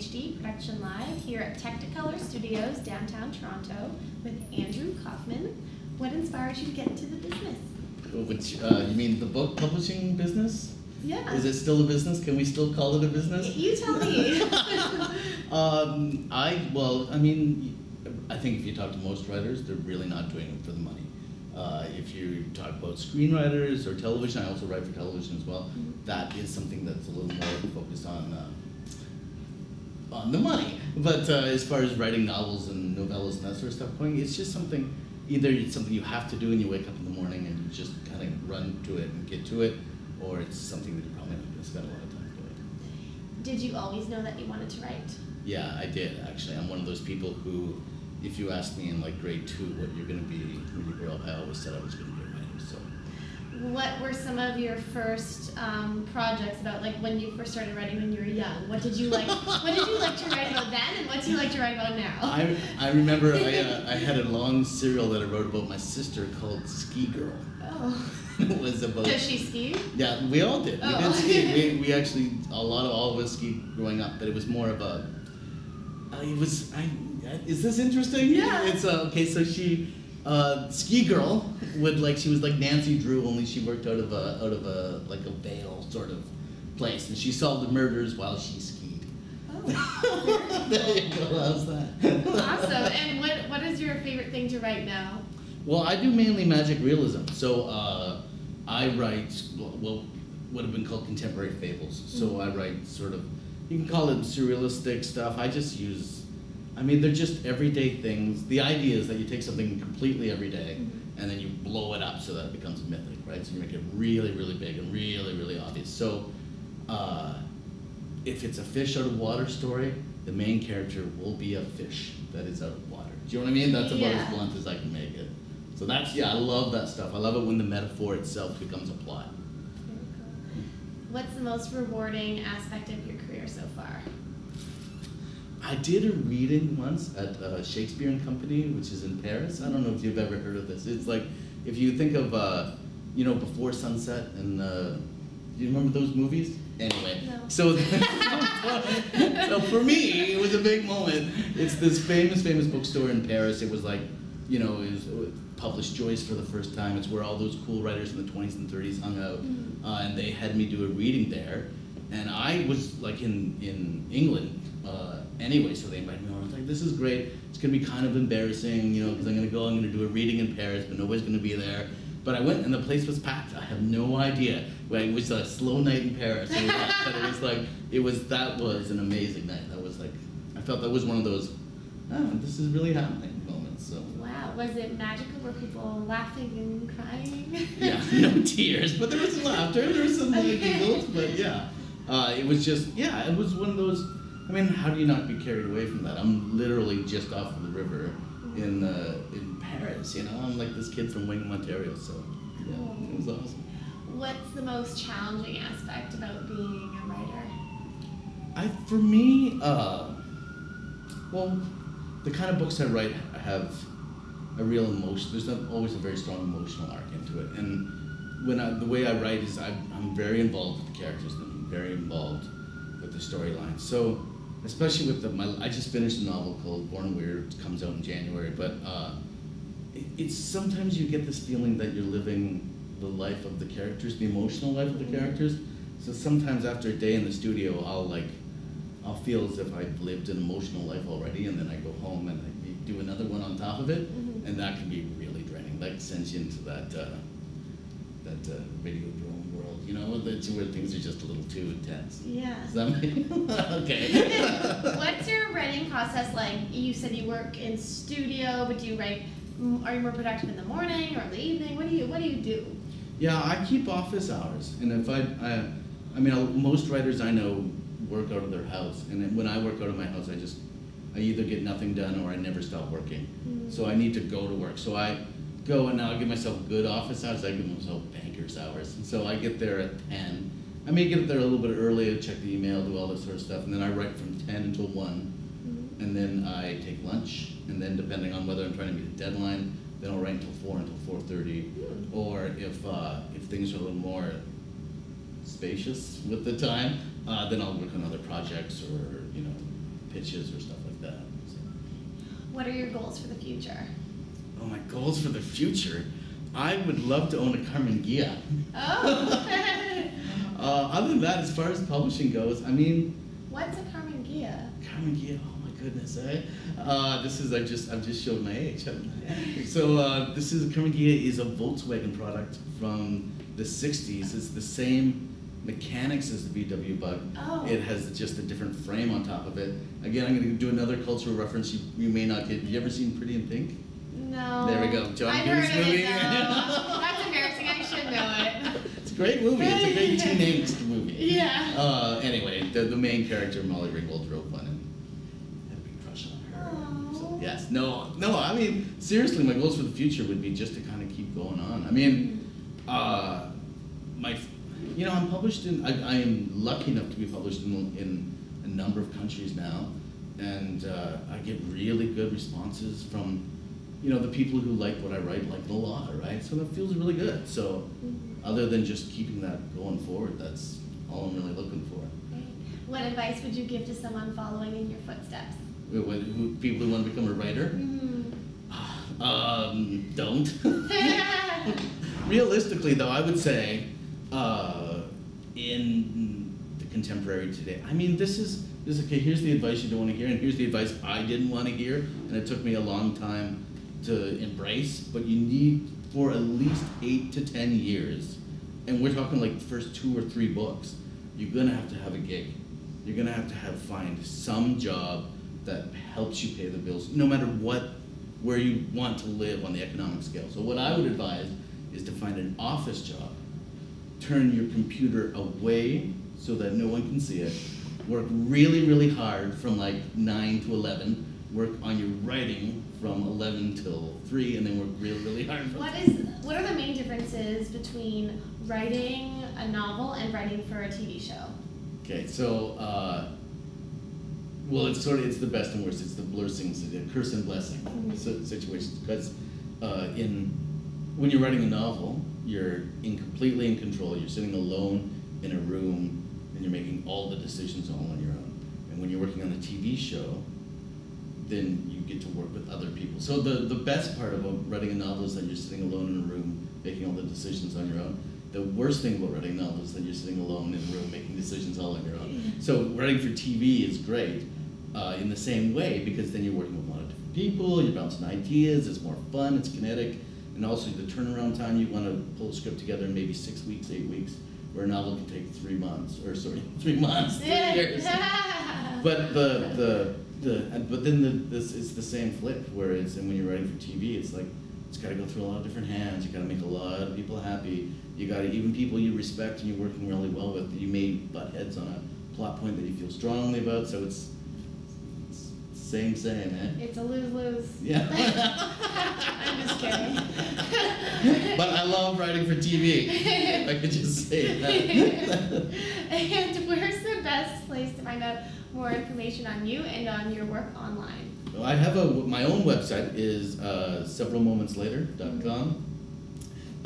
PhD, Production Live, here at Technicolor Studios, downtown Toronto, with Andrew Kaufman. What inspired you to get into the business? Which, you mean the book publishing business? Yeah. Is it still a business? Can we still call it a business? You tell me. I think if you talk to most writers, they're really not doing it for the money. If you talk about screenwriters or television, I also write for television as well. Mm-hmm. That is something that's a little more focused on the money. But as far as writing novels and novellas and that sort of stuff going, it's just something. Either it's something you have to do and you wake up in the morning and you just kind of run to it and get to it, or it's something that you're probably not going to spend a lot of time doing. Did you always know that you wanted to write? Yeah, I did actually. I'm one of those people who, if you asked me in like grade 2 what you're going to be when you grow up, I always said I was going to be a writer. So, what were some of your first projects about, like when you first started writing when you were young? What did you like? What did you like to write about then, and what do you like to write about now? I remember I had a long serial that I wrote about my sister called Ski Girl. Oh. It was about. Does she ski? Yeah, we all did. Oh. We did ski. We actually all of us skied growing up, but it was more of a. Is this interesting? Yeah. It's okay. So she, Ski Girl she was like Nancy Drew, only she worked out of a like a Vale sort of place, and she solved the murders while she skied. Oh. There you go. How's that? Awesome. And what is your favorite thing to write now? Well, I do mainly magic realism. So I write what would have been called contemporary fables. So I write sort of, you can call it surrealistic stuff. I just use, they're just everyday things. The idea is that you take something completely everyday and then you blow it up so that it becomes mythic, right? So you make it really, really big and really, really obvious. So if it's a fish out of water story, the main character will be a fish that is out of water. Do you know what I mean? That's about as blunt as I can make it. So that's, I love that stuff. I love it when the metaphor itself becomes a plot. Very cool. What's the most rewarding aspect of your career so far? I did a reading once at Shakespeare and Company, which is in Paris. I don't know if you've ever heard of this. It's like, if you think of, Before Sunset and, do you remember those movies? Anyway, no. So for me, it was a big moment. It's this famous bookstore in Paris. It was like, it was published Joyce for the first time. It's where all those cool writers in the 20s and 30s hung out. And they had me do a reading there. And I was like in England anyway, so they invited me over. I was like, this is great. It's gonna be kind of embarrassing, because I'm gonna do a reading in Paris, but nobody's gonna be there. But I went and the place was packed. I have no idea. It was a slow night in Paris. But that was an amazing night. That was like, I felt that was one of those, this is really happening moments. So. Wow, was it magical? Were people laughing and crying? Yeah, no tears, but there was some laughter. There was some giggles, but yeah. It was just, it was one of those, how do you not be carried away from that? I'm literally just off of the river in Paris, I'm like this kid from Wingham, Ontario, so yeah, it was awesome. What's the most challenging aspect about being a writer? For me, the kind of books I write have a real emotion. There's not always a very strong emotional arc into it, and the way I write is I'm very involved with the characters and I'm very involved with the storyline. So, especially with I just finished a novel called Born and Weird. It comes out in January, but it's sometimes you get this feeling that you're living the life of the characters, the emotional life of the characters. So sometimes after a day in the studio, I'll feel as if I've lived an emotional life already, and then I go home and I do another one on top of it, and that can be really draining. That sends you into that video drone world, where things are just a little too intense. Yeah. Does that make okay. What's your writing process like? You said you work in studio, but do you write? Are you more productive in the morning or in the evening? What do you do? Yeah, I keep office hours, and if most writers I know work out of their house, and when I work out of my house, I either get nothing done or I never stop working. So I need to go to work. So I go and I'll give myself good office hours. I give myself banker's hours. And so I get there at 10. I may get there a little bit early to check the email, do all this sort of stuff, and then I write from 10 until 1. And then I take lunch, and then depending on whether I'm trying to meet a deadline, then I'll write until 4, until 4:30. Or if things are a little more spacious with the time, then I'll work on other projects or pitches or stuff like that. So. What are your goals for the future? Oh, my goals for the future? I would love to own a Carmen Gia. Oh! Other than that, as far as publishing goes, I mean... What's a Carmen Gia? Carmen Gia, oh my goodness, eh? This is, I've just showed my age, haven't I? So this is, Carmen Gia is a Volkswagen product from the 60s. It's the same mechanics as the VW Bug. Oh. It has just a different frame on top of it. Again, I'm going to do another cultural reference you may not get. Have you ever seen Pretty in Pink? No. There we go. John I've Hughes heard of movie. it, though. That's embarrassing. I should know it. It's a great movie. It's a great teen angst movie. Yeah. Anyway, the main character, Molly Ringwald, drove one and had a big crush on her. Aww. So, yes. No, I mean, seriously, my goals for the future would be just to kind of keep going on. I mean, I'm published in, I am lucky enough to be published in a number of countries now, and I get really good responses from, the people who like what I write like it a lot, right? So that feels really good. So other than just keeping that going forward, that's all I'm really looking for. Great. What advice would you give to someone following in your footsteps? People who want to become a writer? Don't. Realistically, though, I would say, in the contemporary today, I mean, this is okay, here's the advice you don't want to hear, and here's the advice I didn't want to hear, and it took me a long time to embrace, but you need, for at least 8 to 10 years, and we're talking like the first 2 or 3 books, you're gonna have to have a gig. You're gonna have to find some job that helps you pay the bills, no matter where you want to live on the economic scale. So what I would advise is to find an office job, turn your computer away so that no one can see it, work really, really hard from like 9 to 11, work on your writing from 11 till 3, and then work really, really hard. What are the main differences between writing a novel and writing for a TV show? Okay, so, well, it's the best and worst. It's the blessing, the curse and blessing situations. Because when you're writing a novel, you're completely in control. You're sitting alone in a room, and you're making all the decisions all on your own. And when you're working on a TV show, then you get to work with other people. So the best part about writing a novel is that you're sitting alone in a room, making all the decisions on your own. The worst thing about writing a novel is that you're sitting alone in a room, making decisions all on your own. So writing for TV is great in the same way, because then you're working with a lot of different people, you're bouncing ideas, it's more fun, it's kinetic, and also the turnaround time, you want to pull a script together in maybe 6 weeks, 8 weeks, where a novel can take 3 months, 3 months, 3 years. But then this is the same flip, whereas when you're writing for TV, it's like, it's got to go through a lot of different hands, you got to make a lot of people happy, you got to, even people you respect and you're working really well with, you may butt heads on a plot point that you feel strongly about, so it's same, eh? It's a lose-lose. Yeah. I'm just kidding. But I love writing for TV. I could just say that. And where's the best place to find out more information on you and on your work online? Well, I have my own website is severalmomentslater.com.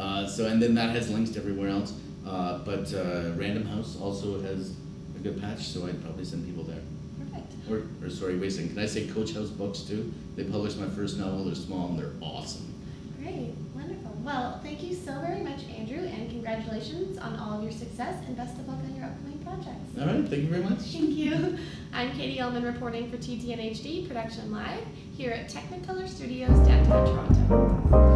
And then that has links to everywhere else. But Random House also has a good patch, so I'd probably send people there. Or sorry, wait a second, can I say Coach House Books too? They published my first novel, they're small and they're awesome. Great, wonderful. Well, thank you so very much, Andrew, and congratulations on all of your success, and best of luck on your upcoming projects. All right, thank you very much. Thank you. I'm Katie Uhlmann reporting for TTNHD Production Live here at Technicolor Studios, downtown Toronto.